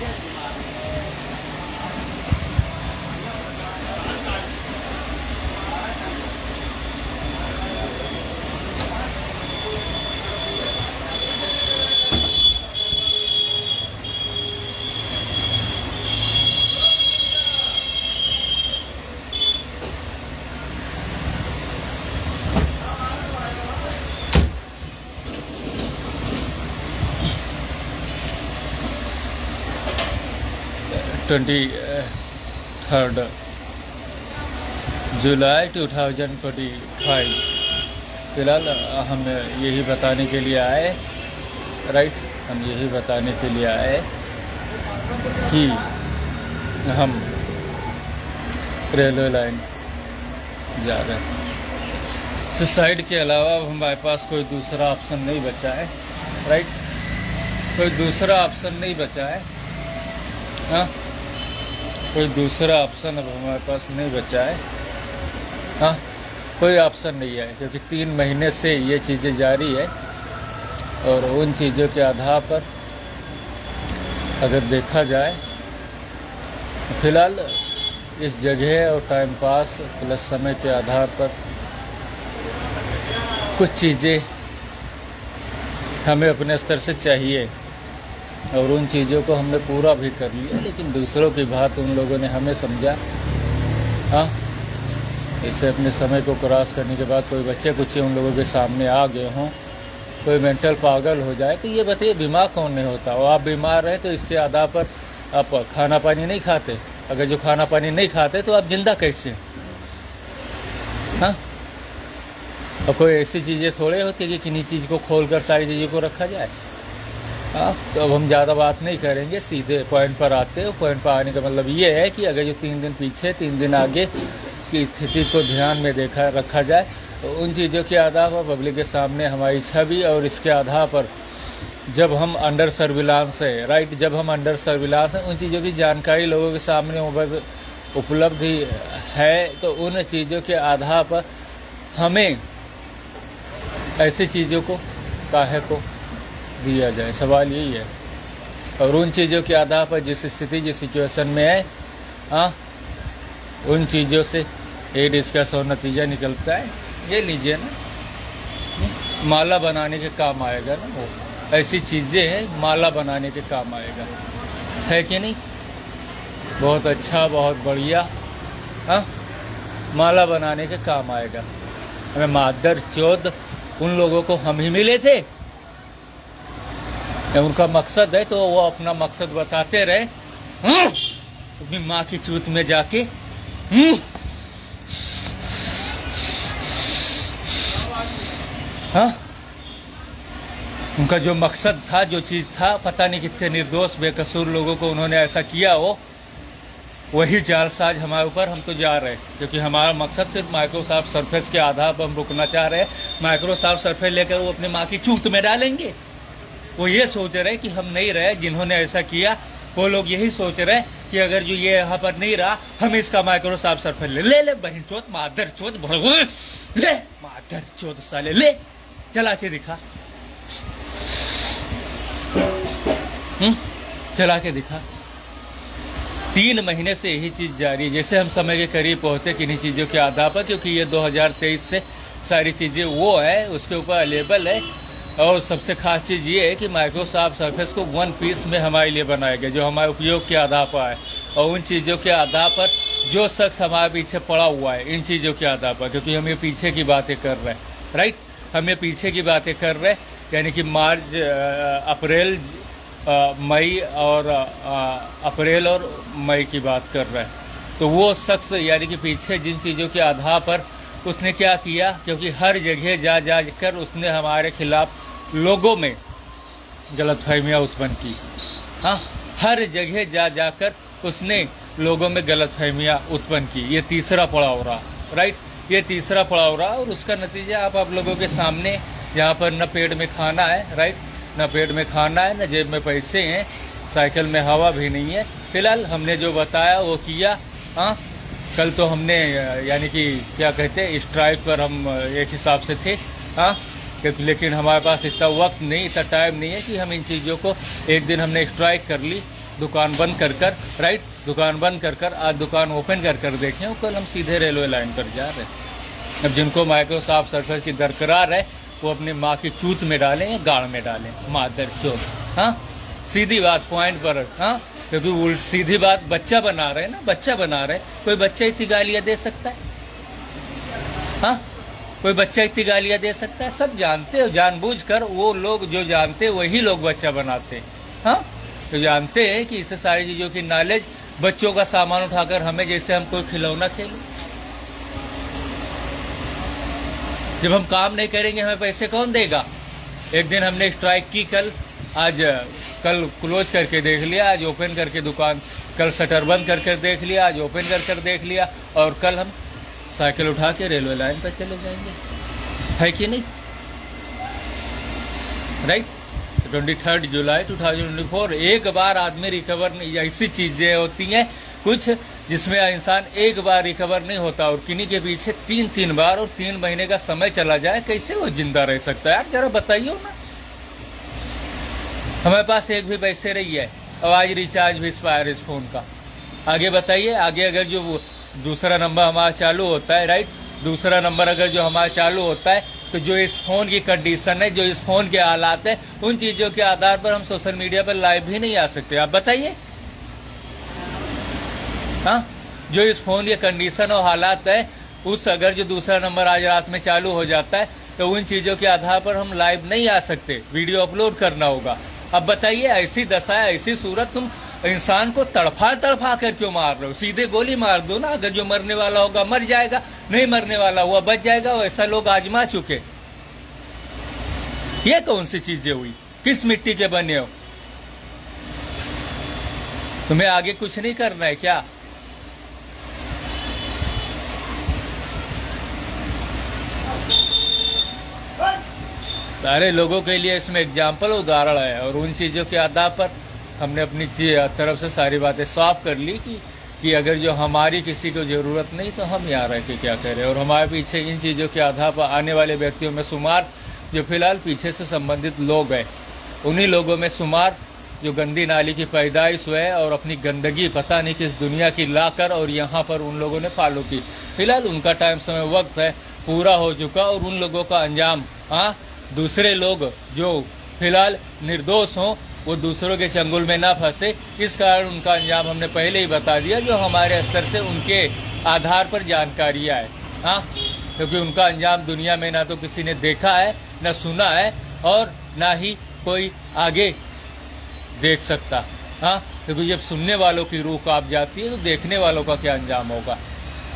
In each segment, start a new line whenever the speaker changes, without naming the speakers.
23 जुलाई 2025। फिलहाल हम यही बताने के लिए आए, राइट, हम यही बताने के लिए आए कि हम रेलवे लाइन जा रहे हैं। सुसाइड के अलावा अब हमारे पास कोई दूसरा ऑप्शन नहीं बचा है, राइट, कोई दूसरा ऑप्शन नहीं बचा है। हाँ, कोई दूसरा ऑप्शन अब हमारे पास नहीं बचा है। हाँ, कोई ऑप्शन नहीं है, क्योंकि 3 महीने से ये चीज़ें जारी है। और उन चीज़ों के आधार पर अगर देखा जाए, फिलहाल इस जगह और टाइम पास प्लस समय के आधार पर कुछ चीज़ें हमें अपने स्तर से चाहिए, और उन चीज़ों को हमने पूरा भी कर लिया। लेकिन दूसरों की बात उन लोगों ने हमें समझा। हाँ, इसे अपने समय को क्रॉस करने के बाद कोई बच्चे कुछ उन लोगों के सामने आ गए हों, कोई मेंटल पागल हो जाए, तो ये बताइए बीमार कौन नहीं होता। और आप बीमार रहे तो इसके आधार पर आप खाना पानी नहीं खाते। अगर जो खाना पानी नहीं खाते तो आप जिंदा कैसे? हाँ, और कोई ऐसी चीज़ें थोड़े होती है कि किन्हीं चीज़ को खोल कर सारी चीज़ों को रखा जाए। हाँ, तो अब हम ज़्यादा बात नहीं करेंगे, सीधे पॉइंट पर आते हैं। पॉइंट पर आने का मतलब ये है कि अगर जो 3 दिन पीछे 3 दिन आगे की स्थिति को ध्यान में रखा जाए, तो उन चीज़ों के आधार पर पब्लिक के सामने हमारी छवि, और इसके आधार पर जब हम अंडर सर्विलांस है, राइट, जब हम अंडर सर्विलांस हैं, उन चीज़ों की जानकारी लोगों के सामने उपलब्ध है, तो उन चीज़ों के आधार पर हमें ऐसी चीज़ों को काहे को दिया जाए, सवाल यही है। और उन चीज़ों के आधार पर जिस स्थिति जिस सिचुएशन में है, हाँ, उन चीज़ों से ये डिस्कस और नतीजा निकलता है। ये लीजिए ना, माला बनाने के काम आएगा ना, वो ऐसी चीज़ें हैं माला बनाने के काम आएगा, है कि नहीं? बहुत अच्छा, बहुत बढ़िया। हाँ, माला बनाने के काम आएगा। हमें मादर चौथ उन लोगों को हम ही मिले थे। उनका मकसद है तो वो अपना मकसद बताते रहे, अपनी माँ की चूत में जाके। हाँ, उनका जो मकसद था, जो चीज़ था, पता नहीं कितने निर्दोष बेकसूर लोगों को उन्होंने ऐसा किया हो, वही जालसाज हमारे ऊपर हम तो जा रहे हैं। क्योंकि हमारा मकसद सिर्फ माइक्रोसॉफ्ट सरफेस के आधार पर हम रुकना चाह रहे हैं। माइक्रोसॉफ्ट सरफेस लेकर वो अपनी माँ की चूत में डालेंगे। वो ये सोच रहे कि हम नहीं रहे, जिन्होंने ऐसा किया वो लोग यही सोच रहे कि अगर जो ये यहाँ पर नहीं रहा, हम इसका माइक्रोसॉफ्ट सरफेस ले बहन चोत, मादर चोत, ले मादर चोत साले, ले चला के दिखा, चला के दिखा। 3 महीने से यही चीज़ जारी है। जैसे हम समय के करीब पहुँचते किन्हीं चीज़ों के आधार पर, क्योंकि ये 2023 से सारी चीज़ें वो है, उसके ऊपर अवेलेबल है। और सबसे खास चीज़ ये है कि माइक्रोसॉफ्ट सरफेस को 1 पीस में हमारे लिए बनाया गया, जो हमारे उपयोग के आधार पर है। और उन चीज़ों के आधार पर जो शख्स हमारे पीछे पड़ा हुआ है, इन चीज़ों के आधार पर, क्योंकि हम ये पीछे की बातें कर रहे हैं, राइट, हम ये पीछे की बातें कर रहे हैं, यानी कि मार्च, अप्रैल, मई और अप्रैल और मई की बात कर रहे हैं। तो वो शख्स यानी कि पीछे जिन चीज़ों के आधार पर उसने क्या किया, क्योंकि हर जगह जा कर उसने हमारे खिलाफ लोगों में गलतफहमियाँ उत्पन्न की। हाँ, हर जगह जाकर उसने लोगों में गलतफहमियाँ उत्पन्न की। ये तीसरा पड़ाव रहा, राइट, ये तीसरा पड़ाव रहा। और उसका नतीजा आप लोगों के सामने, यहाँ पर न पेट में खाना है, राइट, न पेट में खाना है, न जेब में पैसे हैं, साइकिल में हवा भी नहीं है। फिलहाल हमने जो बताया वो किया। हाँ, कल तो हमने यानी कि क्या कहते हैं, स्ट्राइक पर हम एक हिसाब से थे। हाँ, लेकिन हमारे पास इतना वक्त नहीं, इतना टाइम नहीं है कि हम इन चीज़ों को, एक दिन हमने स्ट्राइक कर ली, दुकान बंद कर राइट, दुकान बंद कर आज दुकान ओपन कर देखें और कल हम सीधे रेलवे लाइन पर जा रहे हैं। अब जिनको माइक्रोसॉफ्ट सर्फेस की दरकरार है वो अपनी माँ की चूत में डालें या गाड़ में डालें, मादर चोर। हाँ, सीधी बात पॉइंट पर। हाँ, क्योंकि सीधी बात बच्चा बना रहे हैं ना, बच्चा बना रहे, कोई बच्चा इतनी गालियाँ दे सकता है? हाँ, कोई बच्चा इतनी गालियाँ दे सकता है? सब जानते हो, जानबूझकर वो लोग जो जानते हैं वही लोग बच्चा बनाते हैं। हाँ, तो जानते हैं कि इससे सारी चीज़ों की नॉलेज, बच्चों का सामान उठाकर हमें जैसे हम कोई खिलौना खेलें। जब हम काम नहीं करेंगे हमें पैसे कौन देगा? एक दिन हमने स्ट्राइक की, कल क्लोज करके देख लिया, आज ओपन करके दुकान, कल शटर बंद करके देख लिया, आज ओपन कर देख लिया, और कल हम साइकिल उठा के रेलवे लाइन पर चले जाएंगे, है कि नहीं? राइट। 23 जुलाई 2024 एक बार आदमी रिकवर नहीं, ऐसी चीज़ें होती हैं कुछ जिसमें इंसान एक बार रिकवर नहीं होता, और किन्हीं के पीछे 3 बार और 3 महीने का समय चला जाए, कैसे वो जिंदा रह सकता है? यार जरा बताइए ना। हमारे पास एक भी पैसे नहीं है, और आज रिचार्ज भी एक्सपायर इस फोन का। आगे बताइए, आगे अगर जो दूसरा नंबर हमारा चालू होता है, राइट, दूसरा नंबर अगर जो हमारा चालू होता है, तो जो इस फोन की कंडीशन है, जो इस फोन के हालात है, उन चीज़ों के आधार पर हम सोशल मीडिया पर लाइव भी नहीं आ सकते। आप बताइए। हाँ, जो इस फोन की कंडीशन और हालात है, उस अगर जो दूसरा नंबर आज रात में चालू हो जाता है, तो उन चीज़ों के आधार पर हम लाइव नहीं आ सकते, वीडियो अपलोड करना होगा। अब बताइए, ऐसी दशा है, ऐसी सूरत, तुम इंसान को तड़फा कर क्यों मार रहे हो? सीधे गोली मार दो ना, अगर जो मरने वाला होगा मर जाएगा, नहीं मरने वाला हुआ बच जाएगा। वैसा लोग आजमा चुके। ये कौन सी चीजें हुई? किस मिट्टी के बने हो? तुम्हें आगे कुछ नहीं करना है क्या? सारे लोगों के लिए इसमें एग्जाम्पल उदाहरण है, और उन चीज़ों के आधार पर हमने अपनी तरफ से सारी बातें साफ कर ली कि अगर जो हमारी किसी को ज़रूरत नहीं तो हम यहाँ रह के क्या करें। और हमारे पीछे इन चीज़ों के आधार पर आने वाले व्यक्तियों में शुमार जो फिलहाल पीछे से संबंधित लोग हैं, उन्हीं लोगों में शुमार जो गंदी नाली की पैदाइश हुए और अपनी गंदगी पता नहीं किस दुनिया की लाकर और यहाँ पर उन लोगों ने फॉलो की। फिलहाल उनका टाइम समय वक्त है पूरा हो चुका, और उन लोगों का अंजाम, हाँ, दूसरे लोग जो फिलहाल निर्दोष हों वो दूसरों के चंगुल में ना फंसे, इस कारण उनका अंजाम हमने पहले ही बता दिया, जो हमारे स्तर से उनके आधार पर जानकारियाँ है। हाँ, क्योंकि उनका अंजाम दुनिया में ना तो किसी ने देखा है, ना सुना है, और ना ही कोई आगे देख सकता। हाँ, क्योंकि जब सुनने वालों की रूह कांप जाती है तो देखने वालों का क्या अंजाम होगा।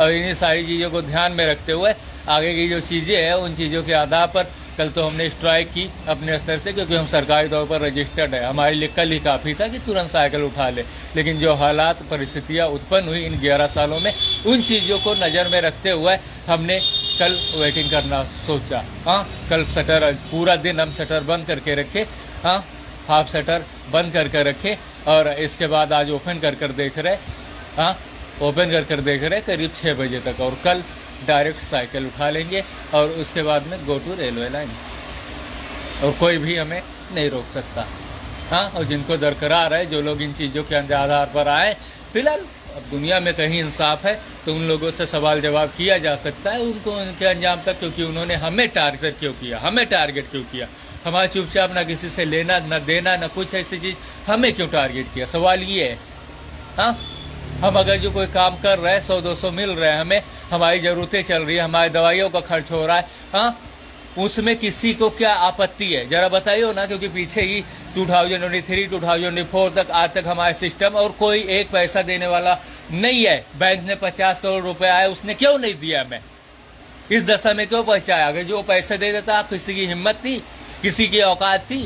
और इन्हीं सारी चीज़ों को ध्यान में रखते हुए आगे की जो चीज़ें हैं उन चीज़ों के आधार पर कल तो हमने स्ट्राइक की अपने स्तर से, क्योंकि हम सरकारी तौर पर रजिस्टर्ड है। हमारे लिए कल ही काफ़ी था कि तुरंत साइकिल उठा ले, लेकिन जो हालात परिस्थितियाँ उत्पन्न हुई इन 11 सालों में, उन चीज़ों को नज़र में रखते हुए हमने कल वेटिंग करना सोचा। हाँ, कल शटर पूरा दिन हम शटर बंद करके रखे। हाँ, हाफ शटर बंद करके रखे, और इसके बाद आज ओपन कर देख रहे। हाँ, ओपन कर देख रहे करीब 6 बजे तक, और कल डायरेक्ट साइकिल उठा लेंगे और उसके बाद में गो टू रेलवे लाइन, और कोई भी हमें नहीं रोक सकता। हाँ, और जिनको दरकरार है, जो लोग इन चीज़ों के आधार पर आए, फिलहाल अब दुनिया में कहीं इंसाफ है तो उन लोगों से सवाल जवाब किया जा सकता है, उनको उनके अंजाम तक, क्योंकि उन्होंने हमें टारगेट क्यों किया, हमें टारगेट क्यों किया? हमारा चुपचाप ना किसी से लेना न देना न कुछ ऐसी चीज़, हमें क्यों टारगेट किया? सवाल ये है। हाँ, हम अगर जो कोई काम कर रहे हैं, 100-200 मिल रहे हैं, हमें हमारी ज़रूरतें चल रही है, हमारी दवाइयों का खर्च हो रहा है, हाँ, उसमें किसी को क्या आपत्ति है? जरा बताइए ना, क्योंकि पीछे ही 2023 2024 तक आज तक हमारे सिस्टम और कोई एक पैसा देने वाला नहीं है। बैंक ने 50 करोड़ रुपए आए, उसने क्यों नहीं दिया? हमें इस दशा में क्यों पहुंचाया? अगर जो पैसे दे देता, किसी की हिम्मत थी, किसी की औकात थी?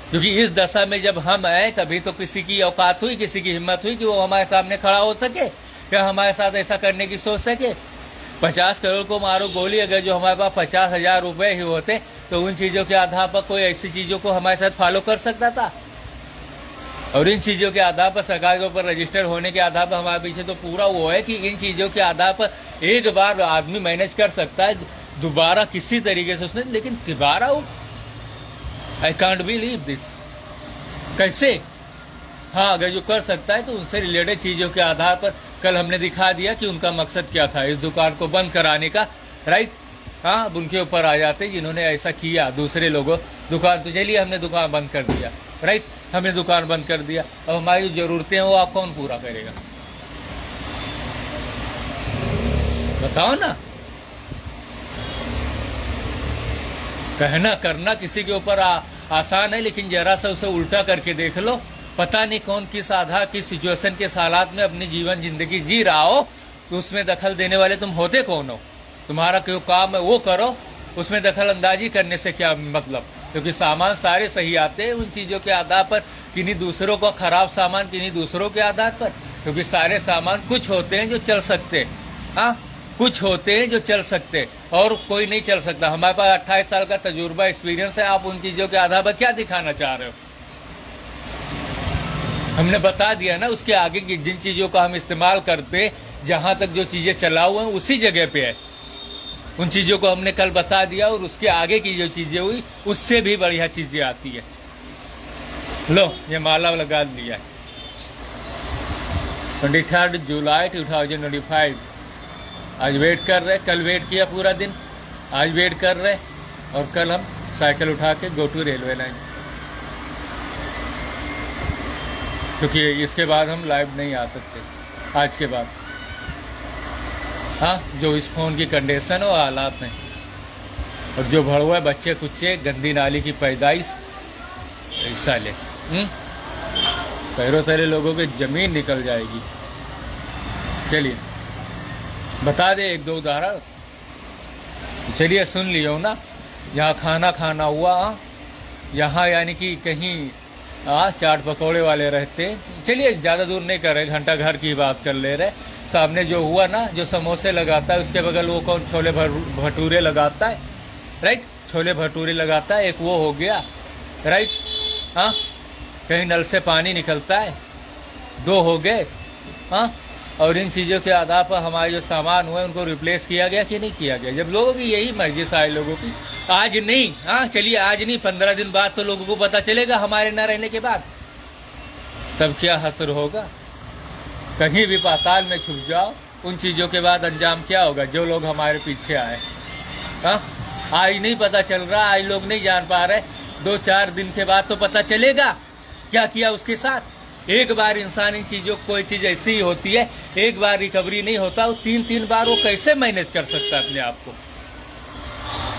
क्योंकि इस दशा में जब हम आए तभी तो किसी की औकात हुई, किसी की हिम्मत हुई कि वो हमारे सामने खड़ा हो सके, क्या हमारे साथ ऐसा करने की सोच सके। 50 करोड़ को मारो गोली, अगर जो हमारे पास 50,000 रुपए ही होते तो उन चीज़ों के आधार पर कोई ऐसी चीज़ों को हमारे साथ फॉलो कर सकता था। और इन चीज़ों के आधार पर, सरकार के ऊपर रजिस्टर्ड होने के आधार पर हमारे पीछे तो पूरा वो है कि इन चीज़ों के आधार पर एक बार आदमी मैनेज कर सकता है, दोबारा किसी तरीके से उसने, लेकिन दोबारा वो, आई कांट बिलीव दिस। कैसे? हाँ, अगर जो कर सकता है तो उनसे रिलेटेड चीज़ों के आधार पर कल हमने दिखा दिया कि उनका मकसद क्या था इस दुकान को बंद कराने का, राइट। हाँ, अब उनके ऊपर आ जाते जिन्होंने ऐसा किया दूसरे लोगों दुकान, तो चलिए हमने दुकान बंद कर दिया, राइट, हमने दुकान बंद कर दिया, अब हमारी जो ज़रूरतें हैं वो आप कौन पूरा करेगा, बताओ ना। कहना करना किसी के ऊपर आसान है, लेकिन जरा सा उसे उल्टा करके देख लो, पता नहीं कौन किस आधार किस सिचुएशन के हालात में अपनी जीवन जिंदगी जी रहा हो, तो उसमें दखल देने वाले तुम होते कौन हो। तुम्हारा जो काम है वो करो, उसमें दखल अंदाजी करने से क्या मतलब, क्योंकि सामान सारे सही आते हैं उन चीज़ों के आधार पर, किन्हीं दूसरों का खराब सामान किन्हीं दूसरों के आधार पर, क्योंकि सारे सामान कुछ होते हैं जो चल सकते हैं, हाँ कुछ होते हैं जो चल सकते और कोई नहीं चल सकता। हमारे पास 28 साल का तजुर्बा एक्सपीरियंस है, आप उन चीज़ों के आधार पर क्या दिखाना चाह रहे हो। हमने बता दिया ना, उसके आगे की जिन चीज़ों का हम इस्तेमाल करते, जहाँ तक जो चीज़ें चला हुआ हैं उसी जगह पे है, उन चीज़ों को हमने कल बता दिया, और उसके आगे की जो चीज़ें हुई उससे भी बढ़िया चीज़ें आती है। लो ये माला लगा दिया, 23 जुलाई 2025। आज वेट कर रहे, कल वेट किया पूरा दिन, आज वेट कर रहे, और कल हम साइकिल उठा के गो टू रेलवे लाइन, क्योंकि इसके बाद हम लाइव नहीं आ सकते आज के बाद। हाँ, जो इस फ़ोन की कंडीशन है वो हालात हैं, और जो भड़ुआ बच्चे कुच्चे गंदी नाली की पैदाइश ऐसा ले पैरों तले लोगों की ज़मीन निकल जाएगी। चलिए बता दे एक दो उदाहरण, चलिए सुन लियो ना। यहाँ खाना हुआ, यहाँ यानी कि कहीं चाट पकौड़े वाले रहते, चलिए ज़्यादा दूर नहीं कर रहे, घंटा घर की बात कर ले रहे। सामने जो हुआ ना, जो समोसे लगाता है उसके बगल वो कौन छोले भटूरे लगाता है, राइट, छोले भटूरे लगाता है, एक वो हो गया, राइट। हाँ, कहीं नल से पानी निकलता है, दो हो गए। हाँ, और इन चीज़ों के आधार पर हमारे जो सामान हुए उनको रिप्लेस किया गया कि नहीं किया गया। जब लोगों की यही मर्जी, सारे लोगों की, आज नहीं, हाँ चलिए आज नहीं, 15 दिन बाद तो लोगों को पता चलेगा हमारे न रहने के बाद, तब क्या हसर होगा। कहीं भी पाताल में छुप जाओ, उन चीज़ों के बाद अंजाम क्या होगा, जो लोग हमारे पीछे आए। हाँ, आज नहीं पता चल रहा, आज लोग नहीं जान पा रहे, 2-4 दिन के बाद तो पता चलेगा क्या किया उसके साथ। एक बार इंसान इन चीज़ों, कोई चीज़ ऐसी ही होती है, एक बार रिकवरी नहीं होता, वो 3 बार वो कैसे मैनेज कर सकता है अपने आप को।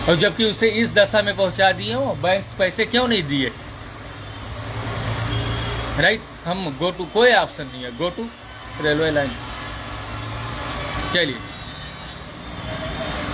और जबकि उसे इस दशा में पहुंचा दिए हो, बैंक पैसे क्यों नहीं दिए, राइट। हम गो टू, कोई ऑप्शन नहीं है, गो टू रेलवे लाइन। चलिए।